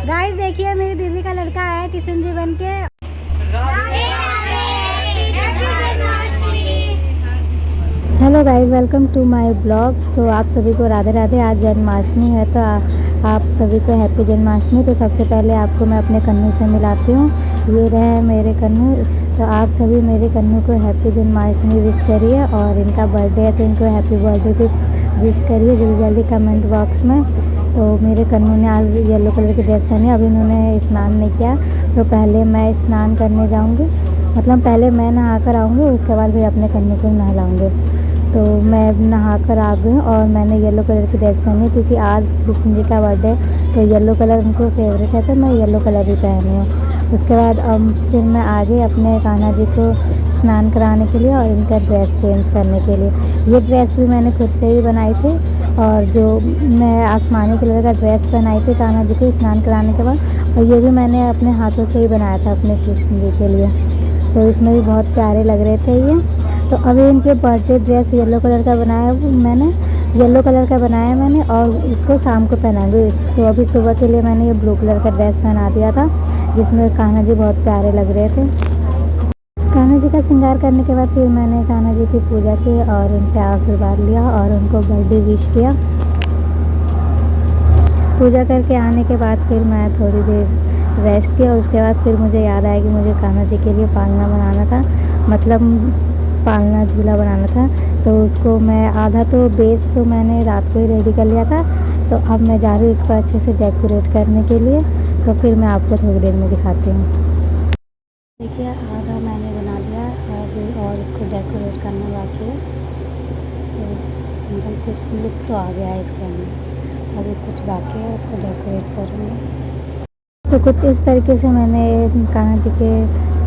Guys देखिए मेरी दीदी का लड़का आया है किशन जी बन के। Hello guys, welcome to my blog. तो आप सभी को राधे राधे। आज जन्माष्टमी है तो आप सभी को हैप्पी जन्माष्टमी। तो सबसे पहले आपको मैं अपने कन्नू से मिलाती हूँ। ये रहे मेरे कन्नू। तो आप सभी मेरे कन्नू को हैप्पी जन्माष्टमी विश करिए, और इनका बर्थडे है तो इनको हैप्पी बर्थडे भी विश करिए जल्दी जल्दी कमेंट बॉक्स में। तो मेरे कन्नू ने आज येलो कलर की ड्रेस पहनी। अभी इन्होंने स्नान नहीं किया, तो पहले मैं स्नान करने जाऊँगी। मतलब पहले मैं नहा कर आऊँगी, उसके बाद फिर अपने कन्नू को नहलाऊँगी। तो मैं नहा कर आ गई और मैंने येलो कलर की ड्रेस पहनी है क्योंकि आज कृष्ण जी का बर्थडे है, तो येलो कलर उनको फेवरेट है, तो मैं येलो कलर ही पहनी हूँ। उसके बाद फिर मैं आ गई अपने कान्हा जी को स्नान कराने के लिए और इनका ड्रेस चेंज करने के लिए। ये ड्रेस भी मैंने खुद से ही बनाई थी, और जो मैं आसमानी कलर का ड्रेस पहनाई थी कान्हा जी को स्नान कराने के बाद, और ये भी मैंने अपने हाथों से ही बनाया था अपने कृष्ण जी के लिए। तो इसमें भी बहुत प्यारे लग रहे थे ये। तो अभी इनके बर्थडे ड्रेस येलो कलर का बनाया मैंने, येलो कलर का बनाया मैंने, और उसको शाम को पहनाऊंगी। तो अभी सुबह के लिए मैंने ये ब्लू कलर का ड्रेस पहना दिया था, जिसमें कान्हा जी बहुत प्यारे लग रहे थे। कान्हा जी का श्रृंगार करने के बाद फिर मैंने कान्हा जी की पूजा की और उनसे आशीर्वाद लिया और उनको बर्थडे विश किया। पूजा करके आने के बाद फिर मैं थोड़ी देर रेस्ट किया, और उसके बाद फिर मुझे याद आया कि मुझे कान्हा जी के लिए पालना बनाना था, मतलब पालना झूला बनाना था। तो उसको मैं आधा तो बेस तो मैंने रात को ही रेडी कर लिया था। तो अब मैं जा रही हूँ उसको अच्छे से डेकोरेट करने के लिए। तो फिर मैं आपको थोड़ी देर में दिखाती हूँ। देखिए आधा मैंने बना लिया और इसको डेकोरेट करना बाकी है। तो मतलब कुछ लुक तो आ गया है इसके अंदर, अभी कुछ बाकी है, उसको डेकोरेट करूँगी। तो कुछ इस तरीके से मैंने कान्हा जी के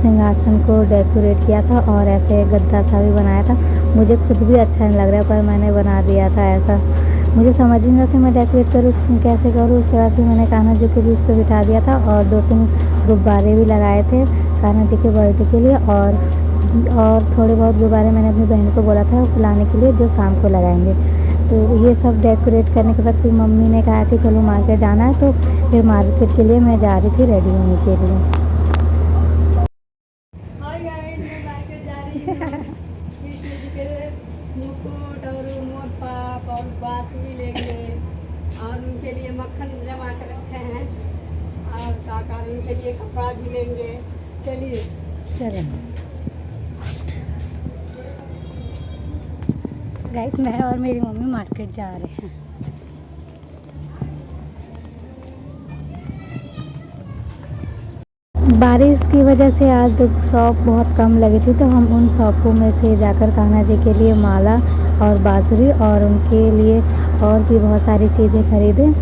सिंहासन को डेकोरेट किया था, और ऐसे गद्दा सा भी बनाया था। मुझे खुद भी अच्छा नहीं लग रहा, पर मैंने बना दिया था ऐसा। मुझे समझ ही नहीं था मैं डेकोरेट करूँ कैसे करूँ। उसके बाद फिर मैंने कान्हा जी को भी उस पर बिठा दिया था, और 2-3 गुब्बारे भी लगाए थे कान्हा जी के बर्थडे के लिए। और थोड़े बहुत गुब्बारे मैंने अपनी बहन को बोला था फुलाने के लिए, जो शाम को लगाएंगे। तो ये सब डेकोरेट करने के बाद फिर मम्मी ने कहा कि चलो मार्केट जाना है, तो फिर मार्केट के लिए मैं जा रही थी रेडी होने के लिए। मैं मार्केट जा रही हूँ कृष्ण जी के मुकुट और मोरपाप और बांसुरी लेंगे, और उनके लिए मक्खन जमा कर रखे हैं, और काका उनके लिए कपड़ा भी लेंगे। चलिए चलो गाइस, मैं और मेरी मम्मी मार्केट जा रहे हैं। बारिश की वजह से आज शॉप बहुत कम लगी थी, तो हम उन शॉपों में से जाकर कान्हा जी के लिए माला और बांसुरी और उनके लिए और भी बहुत सारी चीज़ें खरीदे।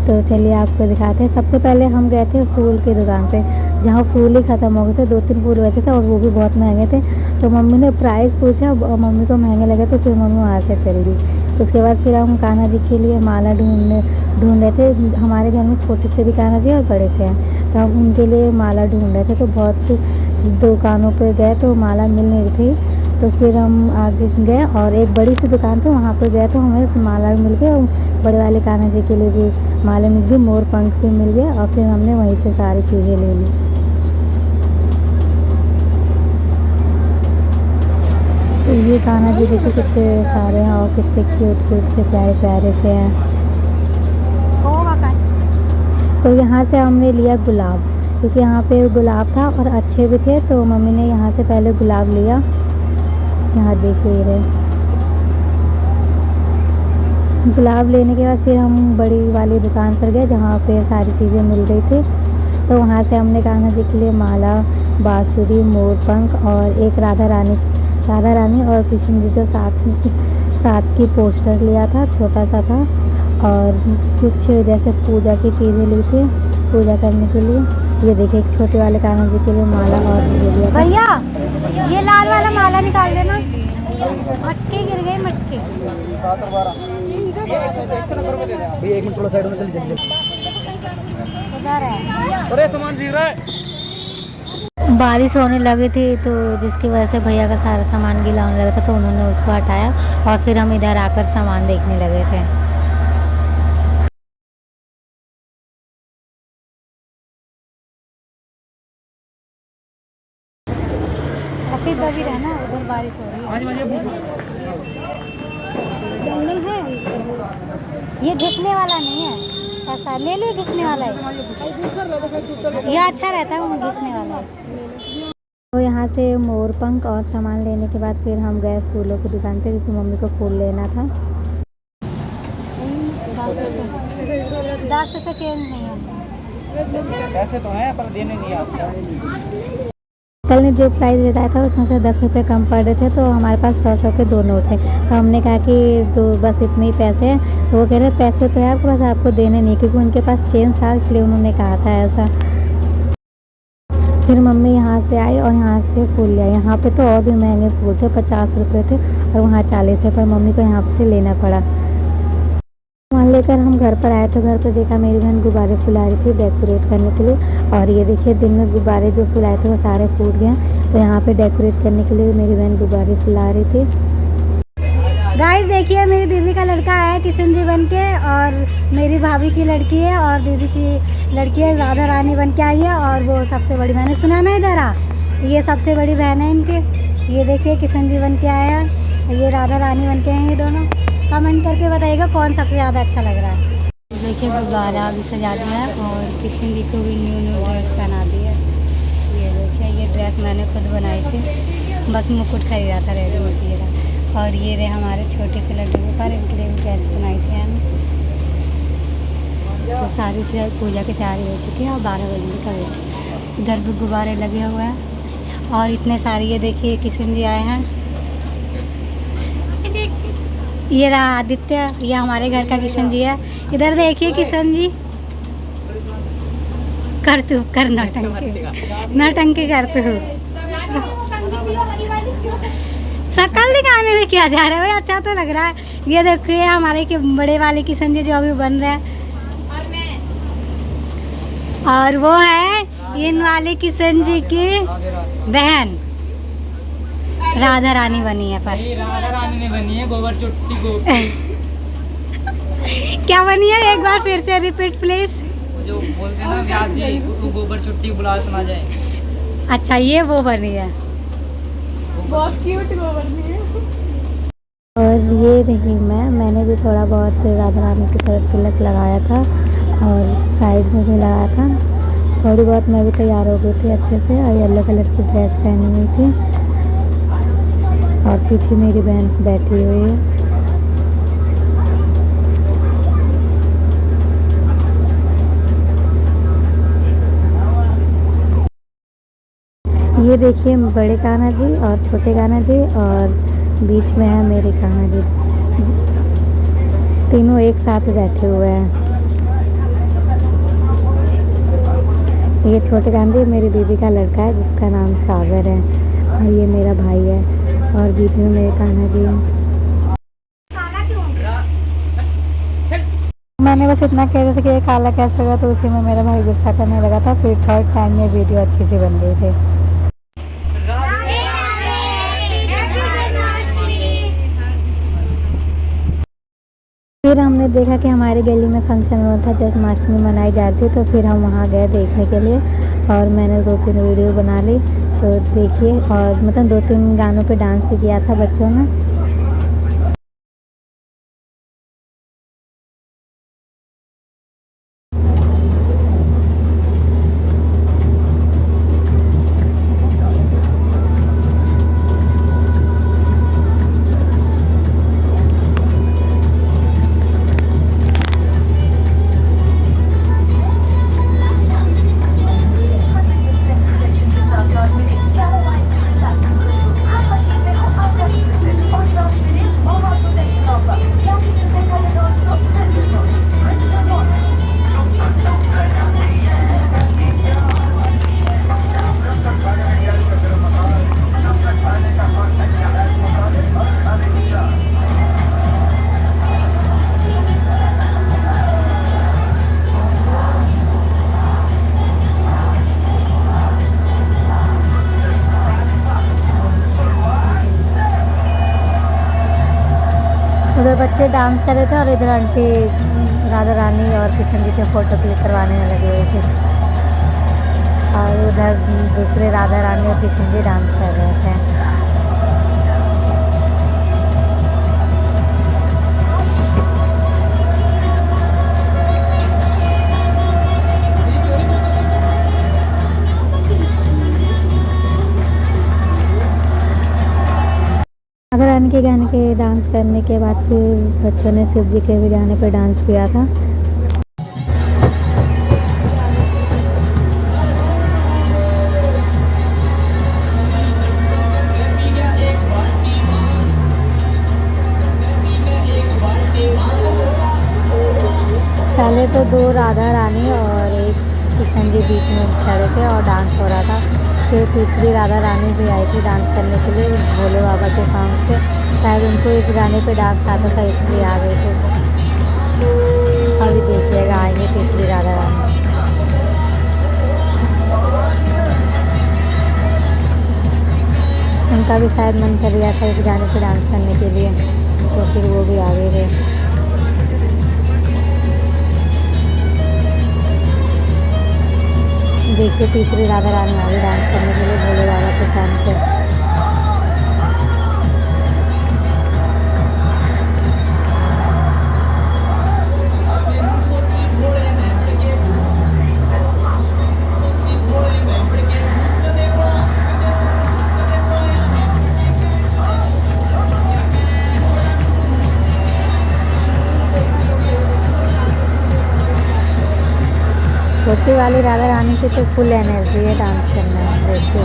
तो चलिए आपको दिखाते हैं। सबसे पहले हम गए थे फूल की दुकान पे, जहाँ फूल ही ख़त्म हो गए थे। 2-3 फूल बचे थे और वो भी बहुत महंगे थे। तो मम्मी ने प्राइस पूछा और मम्मी को महंगे लगे, तो फिर मम्मी वहाँ से चल दी। उसके बाद फिर हम कान्हा जी के लिए माला ढूंढ रहे थे। हमारे घर में छोटे से भी कान्हा जी और बड़े से हैं, तो हम उनके लिए माला ढूंढ रहे थे। तो बहुत दुकानों पर गए तो माला मिल नहीं रही थी। तो फिर हम आगे गए और एक बड़ी सी दुकान थी, वहाँ पर गए तो हमें माला मिल गई, और बड़े वाले कान्हा जी के लिए भी माला मिल गई, मोर पंख भी मिल गया, और फिर हमने वहीं से सारी चीज़ें ले ली। तो ये कान्हा जी देखिए कितने सारे हैं और कितने क्यूट क्यूट से प्यारे प्यारे से हैं। तो यहाँ से हमने लिया गुलाब, क्योंकि यहाँ पे गुलाब था और अच्छे भी थे, तो मम्मी ने यहाँ से पहले गुलाब लिया। यहाँ देखिए रहे गुलाब लेने के बाद फिर हम बड़ी वाली दुकान पर गए, जहाँ पे सारी चीज़ें मिल रही थी। तो वहाँ से हमने कान्हा जी के लिए माला, बांसुरी, मोरपंख और एक राधा रानी और कृष्ण जी जो साथ की पोस्टर लिया था, छोटा सा था। और कुछ जैसे पूजा की चीज़ें ली थी पूजा करने के लिए। ये देखिए एक छोटे वाले कान्हा जी के लिए माला और ये लिया था। भैया ये लाल वाला माला निकाल देना, मटके गिर गए मटके। एक मिनट थोड़ा साइड में चल जल्दी। उधर है। अरे सामान गिर रहा है। बारिश होने लगी थी, तो जिसकी वजह से भैया का सारा सामान गीला होने लगा था, तो उन्होंने उसको हटाया और फिर हम इधर आकर सामान देखने लगे थे। सिर्फ अभी रहना, उधर बारिश हो रही है। जंगल है, ये घिसने वाला नहीं है, ऐसा ले ले, घिसने वाला है, ये अच्छा रहता है, वो घिसने वाला है। तो यहाँ से मोर पंख और सामान लेने के बाद फिर हम गए फूलों की दुकान पे, क्योंकि मम्मी को फूल लेना था। 10 रुपये चेंज नहीं है, पैसे तो हैं पर देने नहीं आते। कल ने जो प्राइस बताया था उसमें से 10 रुपये कम पड़ रहे थे, तो हमारे पास 100 के 2 नोट थे। तो हमने कहा कि तो बस इतने ही पैसे हैं। तो वो कह रहे पैसे तो है आपके पास, आपको देने नहीं, क्योंकि उनके पास चेंज था, इसलिए उन्होंने कहा था ऐसा। फिर मम्मी यहाँ से आई और यहाँ से फूल लिया। यहाँ पे तो और भी महंगे फूल थे, 50 रुपये थे और वहाँ 40 थे, पर मम्मी को यहाँ से लेना पड़ा। वहाँ लेकर हम घर पर आए तो घर पर देखा मेरी बहन गुब्बारे फुला रही थी डेकोरेट करने के लिए। और ये देखिए दिन में गुब्बारे जो फुलाए थे वो सारे फूट गए, तो यहाँ पे डेकोरेट करने के लिए मेरी बहन गुब्बारे फुला रही थी। गाइस देखिए मेरी दीदी का लड़का है किशन जी बन के, और मेरी भाभी की लड़की है, और दीदी की लड़की है राधा रानी बन के आई है, और वो सबसे बड़ी बहन है। सुना ना इधर आ, ये सबसे बड़ी बहन है इनके। ये देखिए किशन जी बन के आया, ये राधा रानी बन के हैं ये दोनों। कमेंट करके बताइएगा कौन सबसे ज़्यादा अच्छा लग रहा है। देखिए गुब्बारा भी सजा दिया है, और किशन जी को भी न्यू ड्रेस पहना दी है। ये देखिए ये ड्रेस मैंने खुद बनाई थी, बस मुकुट खरीदा था रेडीमेड ये रहा। और ये रहे हमारे छोटे से लड्डू गोपाल, इनके लिए भी ड्रेस बनाई थी हमने। तो सारी पूजा की तैयारी हो चुकी है और 12 बजे का वेट। इधर भी गुब्बारे लगे हुए हैं और इतने सारे, ये देखिए किशन जी आए हैं। ये रहा आदित्य, ये हमारे घर का किशन जी है। इधर देखिए किशन जी, कर तू कर नौटंकी कर तू। शकल दिखाने में क्या जा रहा है भाई, अच्छा तो लग रहा है। ये देखिए हमारे के बड़े वाले किशन जी जो अभी बन रहे हैं, और वो है इन वाले किशन जी की बहन राधा रानी बनी है। पर राधा रानी ने बनी है गोबर चुट्टी को। क्या बनी है, एक बार फिर से रिपीट प्लीज। जो बोलते हैं ना व्यास जी, वो गोबर चुट्टी बुला सुना जाए। अच्छा ये वो बनी है, बहुत क्यूट वो बनी है। और ये रही मैंने भी थोड़ा बहुत राधा रानी की तरफ तिलक लगाया था और साइड में भी लगाया था। थोड़ी बहुत मैं भी तैयार हो गई थी अच्छे से, और येलो कलर की ड्रेस पहनी हुई थी, और पीछे मेरी बहन बैठी हुई है। ये देखिए बड़े कान्हा जी और छोटे कान्हा जी, और बीच में है मेरे कान्हा जी, तीनों एक साथ बैठे हुए हैं। ये छोटे कान्हा जी मेरी दीदी का लड़का है जिसका नाम सागर है, और ये मेरा भाई है, और बीच में मेरे कान्हा जी हैं। मैंने बस इतना कह रहा था कि ये काला कैसे होगा, तो उसी में मेरा भाई गुस्सा करने लगा था। फिर थर्ड टाइम में वीडियो अच्छी सी बन गई थी। फिर हमने देखा कि हमारे गली में फंक्शन हुआ था, जन्माष्टमी मनाई जा रही थी, तो फिर हम वहाँ गए देखने के लिए, और मैंने 2-3 वीडियो बना ली। तो देखिए, और मतलब 2-3 गानों पे डांस भी किया था बच्चों ने। उधर बच्चे डांस कर रहे थे और इधर आंटी राधा रानी और किशन जी के फ़ोटो क्लिक करवाने में लगे हुए थे। और उधर दूसरे राधा रानी और कृष्ण जी डांस कर रहे थे। राधा रानी के गाने के डांस करने के बाद फिर बच्चों ने शिव जी के भी गाने पर डांस किया था। पहले तो 2 राधा रानी और एक कृष्ण जी बीच में खड़े थे और डांस हो रहा था। फिर तीसरी राधा रानी भी आई थी डांस करने के लिए भोले बाबा के सॉन्ग से। शायद उनको इस गाने पे डांस आता था इसलिए आ गए थे। अभी देखिएगा आएंगे तीसरी राधा रानी। उनका भी शायद मन कर गया था इस गाने पे डांस करने के लिए, तो फिर वो भी आ गए थे। देखिए तीसरी राधा रानी आ गई डांस करने के लिए भोले बाबा के सॉन्ग पे। छोटी वाली राधा रानी की तो फुल एनर्जी है डांस करने में। देखिए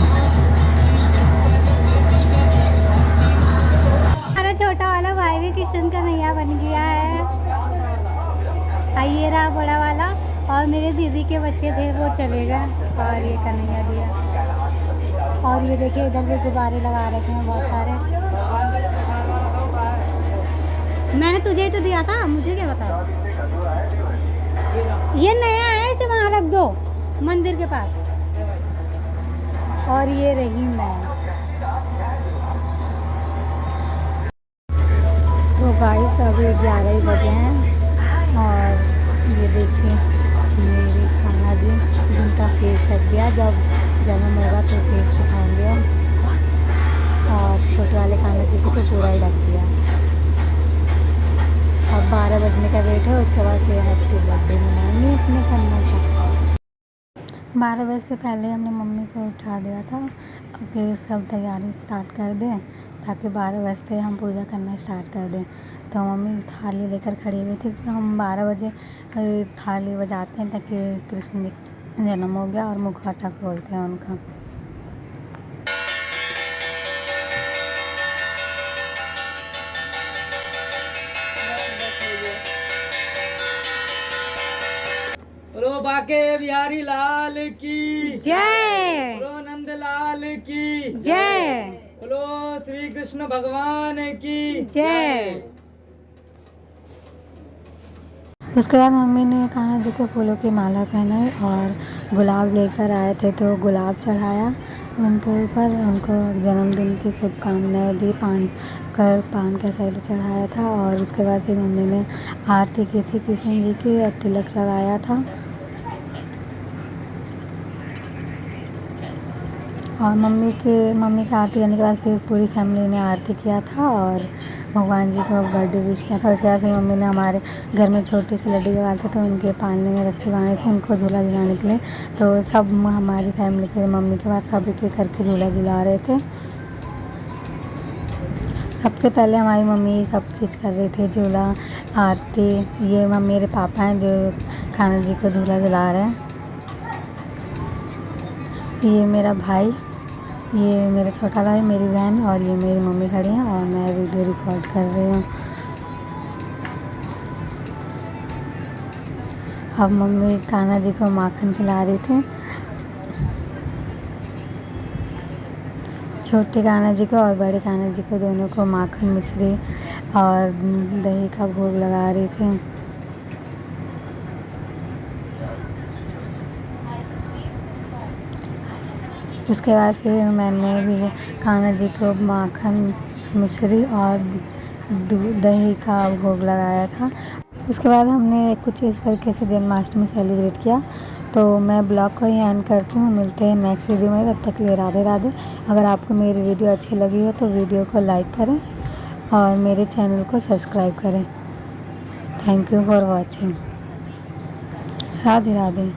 हमारा छोटा वाला भाई भी कृष्ण का नैया बन गया है। ये रहा बड़ा वाला और मेरे दीदी के बच्चे थे वो चले गए और ये कन्हैया दिया। और ये देखिए इधर भी गुब्बारे लगा रखे हैं बहुत सारे। मैंने तुझे ही तो दिया था, मुझे क्या बताया। ये नया है, इसे वहाँ रख दो मंदिर के पास। और ये रही मैं। तो गाइस अभी 11 बजे हैं और ये देखिए मेरी खाना जी जिनका फेस ढक गया। जब जन्म होगा तो फेस दिखाएंगे। और छोटे वाले खाना जी को तो पूरा ही ढक दिया। अब 12 बजने का वेट है, उसके बाद फिर हैप्पी बर्थडे मनाएंगे अपने कन्या का। 12 बजे से पहले हमने मम्मी को उठा दिया था। अब फिर सब तैयारी स्टार्ट कर दें ताकि 12 बजते हम पूजा करना स्टार्ट कर दें। तो मम्मी थाली लेकर खड़ी हुई थी कि हम 12 बजे थाली बजाते हैं ताकि कृष्ण जी जन्म हो गया और मुखौटा खोलते हैं उनका। बोलो बाके बिहारी लाल की जय। बोलो नंद लाल की जय। बोलो श्री कृष्ण भगवान की जय। उसके बाद मम्मी ने कान्हा जी को फूलों की माला पहनाई और गुलाब लेकर आए थे तो गुलाब चढ़ाया उनके ऊपर। उनको जन्मदिन की शुभकामनाएं दी। पान का सैर चढ़ाया था और उसके बाद फिर मम्मी ने आरती की थी कृष्ण जी की और तिलक लगाया था। और मम्मी का आरती करने के बाद फिर पूरी फैमिली ने आरती किया था और भगवान जी को बर्थडे विश किया था। उसके बाद फिर मम्मी ने हमारे घर में छोटे से लड्डू लगाए थे तो उनके पालने में रस्सी बांधी थी उनको झूला झुलाने के लिए। तो सब हमारी फैमिली के मम्मी के बाद सब एक एक करके झूला झुला रहे थे। सबसे पहले हमारी मम्मी सब चीज़ कर रही थी, झूला, आरती। ये मेरे पापा हैं जो कान्हा जी को झूला झुला रहे हैं। ये मेरा भाई, ये मेरा छोटा भाई, मेरी बहन और ये मेरी मम्मी खड़ी हैं और मैं वीडियो रिकॉर्ड कर रही हूँ। अब मम्मी कान्हा जी को माखन खिला रही थी। छोटे कान्हा जी को और बड़े कान्हा जी को दोनों को माखन, मिश्री और दही का भोग लगा रही थी। उसके बाद फिर मैंने भी कान्हा जी को माखन, मिश्री और दही का भोग लगाया था। उसके बाद हमने कुछ इस तरीके से जन्माष्टमी सेलिब्रेट किया तो मैं ब्लॉग को ही एंड करती हूँ, मिलते हैं नेक्स्ट वीडियो में, तब तक के लिए राधे राधे। अगर आपको मेरी वीडियो अच्छी लगी हो तो वीडियो को लाइक करें और मेरे चैनल को सब्सक्राइब करें। Thank you for watching. Radhe Radhe.